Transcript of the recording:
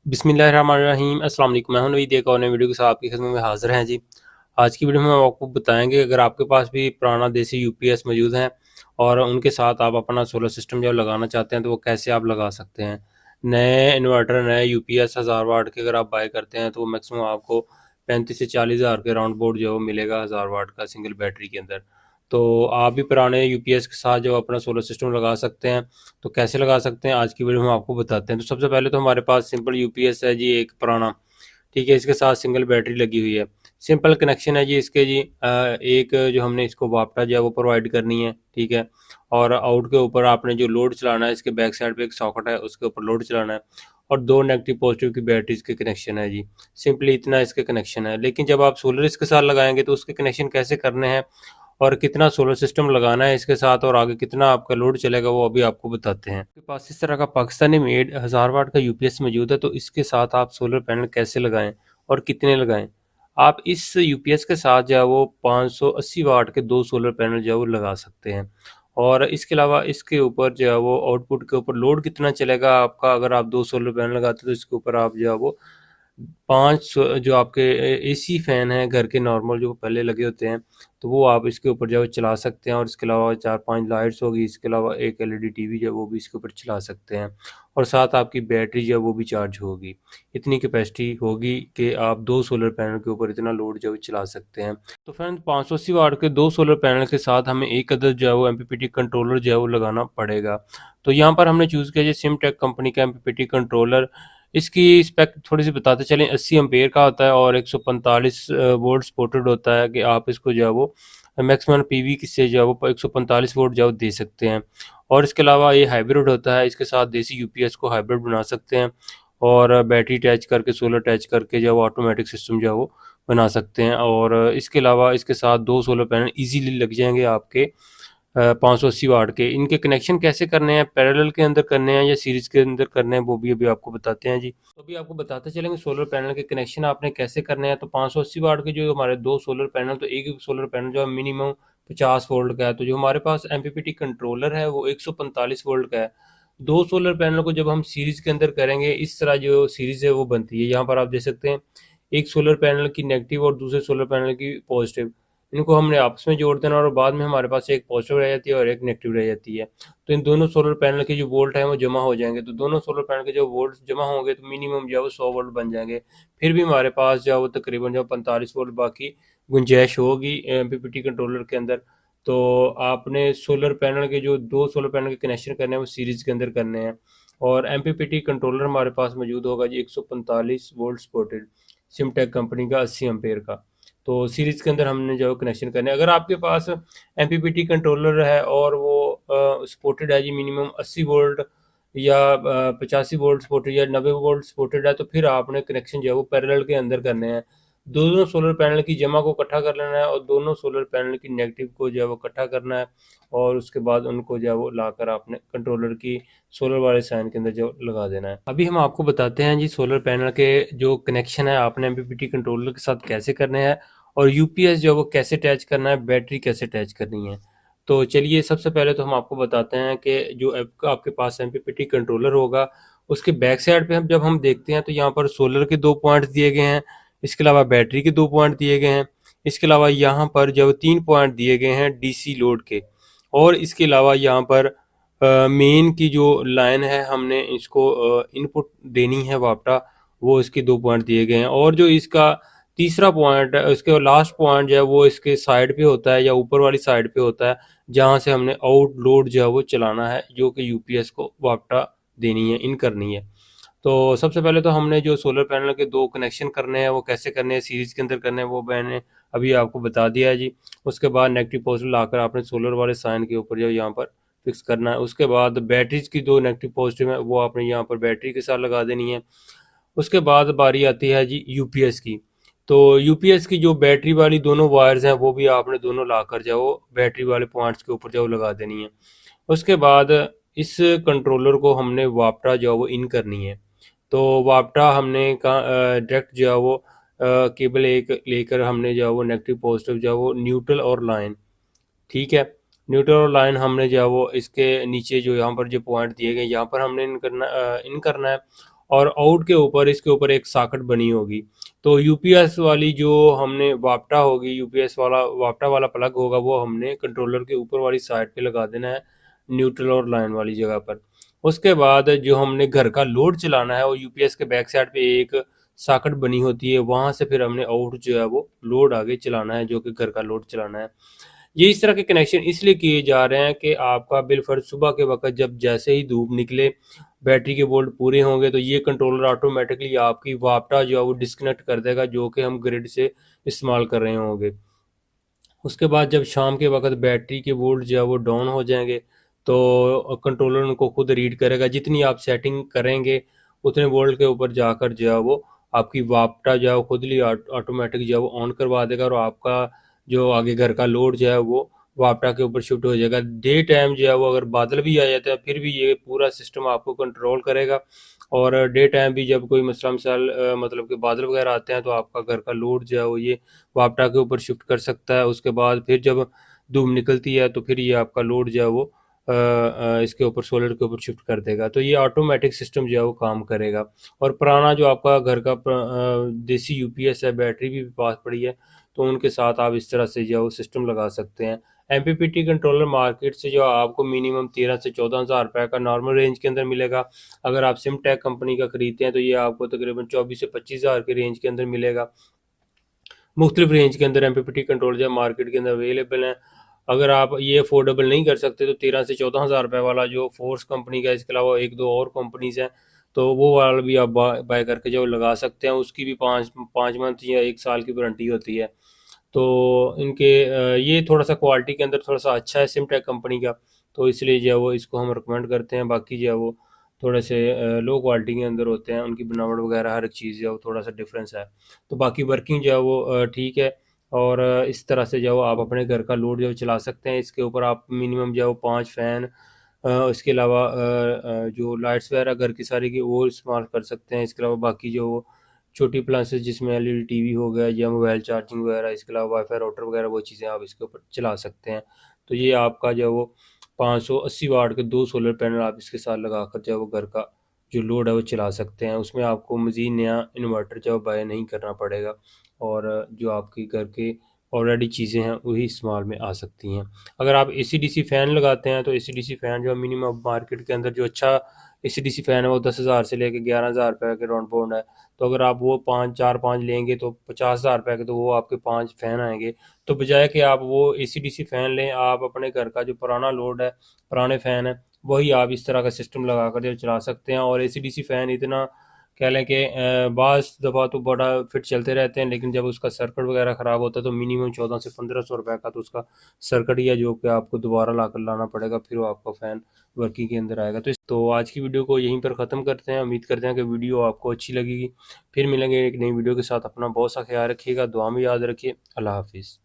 बिस्मिल्लाहिर्रहमानिर्रहीम अस्सलाम वालेकुम। मैं हूं नवीद, एक और नई वीडियो के साथ आपकी खिदमत में हाजिर हैं जी। आज की वीडियो में हम आपको बताएंगे अगर आपके पास भी पुराना देसी यूपीएस मौजूद है और उनके साथ आप अपना सोलर सिस्टम जो लगाना चाहते हैं तो वो कैसे आप लगा सकते हैं। नए इन्वर्टर नए यूपीएस 1000 वाट के अगर आप बाय करते हैं तो वो मैक्सिमम आपको 35 से 40 हज़ार के राउंड बोर्ड जो मिलेगा 1000 वाट का सिंगल बैटरी के अंदर। तो आप भी पुराने यूपीएस के साथ जो अपना सोलर सिस्टम लगा सकते हैं। तो कैसे लगा सकते हैं आज की वीडियो में हम आपको बताते हैं। तो सबसे पहले तो हमारे पास सिंपल यूपीएस है जी, एक पुराना, ठीक है। इसके साथ सिंगल बैटरी लगी हुई है, सिंपल कनेक्शन है जी इसके जी। एक जो हमने इसको वापटा जो है वो प्रोवाइड करनी है, ठीक है। और आउट के ऊपर आपने जो लोड चलाना है, इसके बैक साइड पे एक सॉकेट है उसके ऊपर लोड चलाना है। और दो नेगेटिव पॉजिटिव की बैटरीज के कनेक्शन है जी। सिंपली इतना इसके कनेक्शन है। लेकिन जब आप सोलर इसके साथ लगाएंगे तो उसके कनेक्शन कैसे करने हैं और कितना सोलर सिस्टम लगाना है इसके साथ और आगे कितना आपका लोड चलेगा वो अभी आपको बताते हैं। आपके पास इस तरह का पाकिस्तानी मेड 1000 वाट का यूपीएस मौजूद है, तो इसके साथ आप सोलर पैनल कैसे लगाएं और कितने लगाएं। आप इस यूपीएस के साथ जो है वो 580 वाट के दो सोलर पैनल जो है वो लगा सकते हैं। और इसके अलावा इसके ऊपर जो है वो आउटपुट के ऊपर लोड कितना चलेगा आपका, अगर आप दो सोलर पैनल लगाते हैं तो इसके ऊपर आप जो है वो जो आपके एसी फैन हैं घर के नॉर्मल जो पहले लगे होते हैं, तो वो आप इसके ऊपर जो है चला सकते हैं। और इसके अलावा 4-5 लाइट्स होगी, इसके अलावा एक एलईडी टीवी जो है वो भी इसके ऊपर चला सकते हैं। और साथ आपकी बैटरी जो है वो भी चार्ज होगी। इतनी कैपेसिटी होगी कि आप दो सोलर पैनल के ऊपर इतना लोड जो है चला सकते हैं। तो फ्रेंड 580 वाट के दो सोलर पैनल के साथ हमें एक अदद जो है वो एमपीपीटी कंट्रोलर जो है वो लगाना पड़ेगा। तो यहाँ पर हमने चूज़ किया सिमटेक कंपनी का एमपीपीटी कंट्रोलर। इसकी स्पेक थोड़ी सी बताते चलें, 80 एम्पेयर का होता है और 145 वोल्ट सपोर्टेड होता है कि आप इसको जो है वो मैक्सिमम पीवी से जो है वो 145 वोल्ट जो है दे सकते हैं। और इसके अलावा ये हाइब्रिड होता है, इसके साथ देसी यूपीएस को हाइब्रिड बना सकते हैं और बैटरी अटैच करके सोलर अटैच करके जो है वो ऑटोमेटिक सिस्टम जो है वो बना सकते हैं। और इसके अलावा इसके साथ दो सोलर पैनल इजीली लग जाएंगे आपके 580 वाट के। इनके कनेक्शन कैसे करने हैं, पैरेलल के अंदर करने हैं या सीरीज के अंदर करने हैं, वो भी अभी आपको बताते हैं जी। तो अभी आपको बताते चलेंगे सोलर पैनल के कनेक्शन आपने कैसे करने हैं। तो 580 वाट के जो हमारे दो सोलर पैनल, तो एक सोलर पैनल जो है मिनिमम 50 वोल्ट का है। तो जो हमारे पास एमपीपीटी कंट्रोलर है वो 145 वोल्ट का है। दो सोलर पैनल को जब हम सीरीज के अंदर करेंगे, इस तरह जो सीरीज है वो बनती है। यहाँ पर आप देख सकते हैं एक सोलर पैनल की नेगेटिव और दूसरे सोलर पैनल की पॉजिटिव, इनको हमने आपस में जोड़ देना और बाद में हमारे पास एक पॉजिटिव रह जाती है और एक नेगेटिव रह जाती है। तो इन दोनों सोलर पैनल के जो वोल्ट हैं वो जमा हो जाएंगे। तो दोनों सोलर पैनल के जो वोल्ट जमा होंगे तो मिनिमम जो है वो 100 वोल्ट बन जाएंगे। फिर भी हमारे पास जो है वो तकरीबन जो 45 वोल्ट बाकी गुंजाइश होगी पीपीटी कंट्रोलर के अंदर। तो आपने सोलर पैनल के जो दो सोलर पैनल के कनेक्शन करने हैं वो सीरीज के अंदर करने हैं। और एमपीपीटी कंट्रोलर हमारे पास मौजूद होगा जी 145 वोल्ट सपोर्टेड, सिमटेक कंपनी का 80 एम्पेयर का। तो सीरीज के अंदर हमने जो कनेक्शन करने हैं। अगर आपके पास एमपीपीटी कंट्रोलर है और वो सपोर्टेड है जी मिनिमम 80 वोल्ट या 85 वोल्ट सपोर्टेड या 90 वोल्ट सपोर्टेड है, तो फिर आपने कनेक्शन जो है वो पैरेलल के अंदर करने हैं। दोनों सोलर पैनल की जमा को इकट्ठा कर लेना है और दोनों सोलर पैनल की नेगेटिव को जो है वो इकट्ठा करना है। और उसके बाद उनको जो है वो लाकर आपने कंट्रोलर की सोलर वाले साइन के अंदर जो लगा देना है। अभी हम आपको बताते हैं जी सोलर पैनल के जो कनेक्शन है आपने एमपीपीटी कंट्रोलर के साथ कैसे करने हैं और यूपीएस जो है वो कैसे अटैच करना है, बैटरी कैसे अटैच करनी है। तो चलिए सबसे पहले तो हम आपको बताते हैं कि जो आपके पास एमपीपीटी कंट्रोलर होगा उसके बैक साइड पे हम जब हम देखते हैं तो यहाँ पर सोलर के दो पॉइंट्स दिए गए हैं, इसके अलावा बैटरी के दो पॉइंट दिए गए हैं, इसके अलावा यहाँ पर जो 3 पॉइंट दिए गए हैं डीसी लोड के। और इसके अलावा यहाँ पर मेन की जो लाइन है हमने इसको इनपुट देनी है वापटा, वो इसके 2 पॉइंट दिए गए हैं। और जो इसका तीसरा पॉइंट है उसके लास्ट पॉइंट जो है वो इसके साइड पे होता है या ऊपर वाली साइड पे होता है, जहाँ से हमने आउट लोड जो है वो चलाना है, जो कि यूपीएस को वापटा देनी है, इन करनी है। तो सबसे पहले तो हमने जो सोलर पैनल के दो कनेक्शन करने हैं वो कैसे करने हैं, सीरीज के अंदर करने हैं, वो मैंने अभी आपको बता दिया है जी। उसके बाद नेगेटिव पॉजिटिव लाकर आपने सोलर वाले साइन के ऊपर जो यहाँ पर फिक्स करना है। उसके बाद बैटरीज की दो नेगेटिव पॉजिटिव है वो आपने यहाँ पर बैटरी के साथ लगा देनी है। उसके बाद बारी आती है जी यूपीएस की। तो यूपीएस की जो बैटरी वाली दोनों वायर्स हैं वो भी आपने दोनों लाकर जो बैटरी वाले पॉइंट्स के ऊपर जो लगा देनी है। उसके बाद इस कंट्रोलर को हमने वापटा जो वो इन करनी है। तो वापटा हमने कहा डायरेक्ट जो है वो केबल एक लेकर हमने जो है वो नेगेटिव पॉजिटिव जो है वो न्यूट्रल और लाइन, ठीक है, न्यूट्रल और लाइन हमने जो है वो इसके नीचे जो यहाँ पर जो पॉइंट दिए गए यहाँ पर हमने इन करना है। और आउट के ऊपर इसके ऊपर एक सॉकेट बनी होगी। तो यूपीएस वाली जो हमने वापटा होगी, यूपीएस वाला वापटा वाला प्लग होगा, वो हमने कंट्रोलर के ऊपर वाली साइड पे लगा देना है, न्यूट्रल और लाइन वाली जगह पर। उसके बाद जो हमने घर का लोड चलाना है, वो यूपीएस के बैक साइड पे एक सॉकेट बनी होती है, वहां से फिर हमने आउट जो है वो लोड आगे चलाना है, जो कि घर का लोड चलाना है। ये इस तरह के कनेक्शन इसलिए किए जा रहे हैं कि आपका बिलफर्ज सुबह के वक्त जब जैसे ही धूप निकले, बैटरी के वोल्ट पूरे होंगे, तो ये कंट्रोलर ऑटोमेटिकली आपकी वापटा जो है वो डिस्कनेक्ट कर देगा, जो कि हम ग्रिड से इस्तेमाल कर रहे होंगे। उसके बाद जब शाम के वक्त बैटरी के वोल्ट जो है वो डाउन हो जाएंगे, तो कंट्रोलर उनको खुद रीड करेगा, जितनी आप सेटिंग करेंगे उतने वोल्ट के ऊपर जाकर जो है वो आपकी वापटा जो है वो खुद ही ऑटोमेटिक जो है वो ऑन करवा देगा, और आपका जो आगे घर का लोड जो है वो वापटा के ऊपर शिफ्ट हो जाएगा। डे टाइम जो है वो अगर बादल भी आ जाते हैं, फिर भी ये पूरा सिस्टम आपको कंट्रोल करेगा। और डे टाइम भी जब कोई मसला मिसाल मतलब कि बादल वगैरह आते हैं, तो आपका घर का लोड जो है वो ये वापटा के ऊपर शिफ्ट कर सकता है। उसके बाद फिर जब धूप निकलती है, तो फिर ये आपका लोड जो है वो इसके ऊपर सोलर के ऊपर शिफ्ट कर देगा। तो ये ऑटोमेटिक सिस्टम जो है वो काम करेगा। और पुराना जो आपका घर का देसी यूपीएस है, बैटरी भी पास पड़ी है, तो उनके साथ आप इस तरह से जो है वो सिस्टम लगा सकते हैं। एमपीपीटी कंट्रोलर मार्केट से जो आपको मिनिमम 13 से 14 हज़ार रुपये का नॉर्मल रेंज के अंदर मिलेगा। अगर आप सिमटेक कंपनी का खरीदते हैं, तो ये आपको तकरीबन 24 से 25 हज़ार के रेंज के अंदर मिलेगा। मुख्तलिफ रेंज के अंदर एमपीपीटी कंट्रोल जो मार्केट के अंदर अवेलेबल हैं। अगर आप ये अफोर्डेबल नहीं कर सकते, तो 13 से 14 हज़ार रुपये वाला जो फोर्स कंपनी का, इसके अलावा एक दो और कंपनीज हैं, तो वो वाला भी आप बाय करके जो लगा सकते हैं। उसकी भी 5 5 मंथ या 1 साल की वारंटी होती है। तो इनके ये थोड़ा सा क्वालिटी के अंदर थोड़ा सा अच्छा है सिमटेक कंपनी का, तो इसलिए जो है वो इसको हम रिकमेंड करते हैं। बाकी जो है वो थोड़े से लो क्वालिटी के अंदर होते हैं, उनकी बनावट वगैरह हर एक चीज़ जो है वो थोड़ा सा डिफरेंस है। तो बाकी वर्किंग जो है वो ठीक है। और इस तरह से जो है वो आप अपने घर का लोड जो है चला सकते हैं। इसके ऊपर आप मिनिमम जो है वो 5 फैन, इसके अलावा जो लाइट्स वगैरह घर की सारी की वो इस्तेमाल कर सकते हैं। इसके अलावा बाकी जो वो छोटी अप्लायंसेस जिसमें एलईडी टीवी हो गया या मोबाइल चार्जिंग वगैरह, इसके अलावा वाईफाई राउटर वगैरह, वो चीज़ें आप इसके ऊपर चला सकते हैं। तो ये आपका जो है वो 580 वाट के 2 सोलर पैनल आप इसके साथ लगाकर जो है वो घर का जो लोड है वो चला सकते हैं। उसमें आपको मज़ीद नया इन्वर्टर जो है बाय नहीं करना पड़ेगा, और जो आपकी घर के ऑलरेडी चीज़ें हैं वही इस्तेमाल में आ सकती हैं। अगर आप एसी-डीसी फ़ैन लगाते हैं, तो एसी-डीसी फ़ैन जो है मिनिमम मार्केट के अंदर जो अच्छा एसी-डीसी फ़ैन है वो 10,000 से लेके 11,000 रुपए के राउंड बाउंड है। तो अगर आप वो 5 लेंगे, तो 50,000 रुपए के तो वो आपके 5 फ़ैन आएँगे। तो बजाय कि आप वो एसी-डीसी फ़ैन लें, आप अपने घर का जो पुराना लोड है, पुराने फ़ैन है, वही आप इस तरह का सिस्टम लगाकर जो चला सकते हैं। और एसी-डीसी फ़ैन इतना कह लें कि बाज़ दफ़ा तो बड़ा फिट चलते रहते हैं, लेकिन जब उसका सर्किट वगैरह ख़राब होता है, तो मिनिमम 1400 से 1500 रुपए का तो उसका सर्किट ही है, जो कि आपको दोबारा लाकर लाना पड़ेगा, फिर वो आपका फ़ैन वर्किंग के अंदर आएगा। तो आज की वीडियो को यहीं पर ख़त्म करते हैं। उम्मीद करते हैं कि वीडियो आपको अच्छी लगेगी। फिर मिलेंगे एक नई वीडियो के साथ। अपना बहुत सा ख्याल रखिएगा, दुआ में याद रखिए। अल्लाह हाफ़िज़।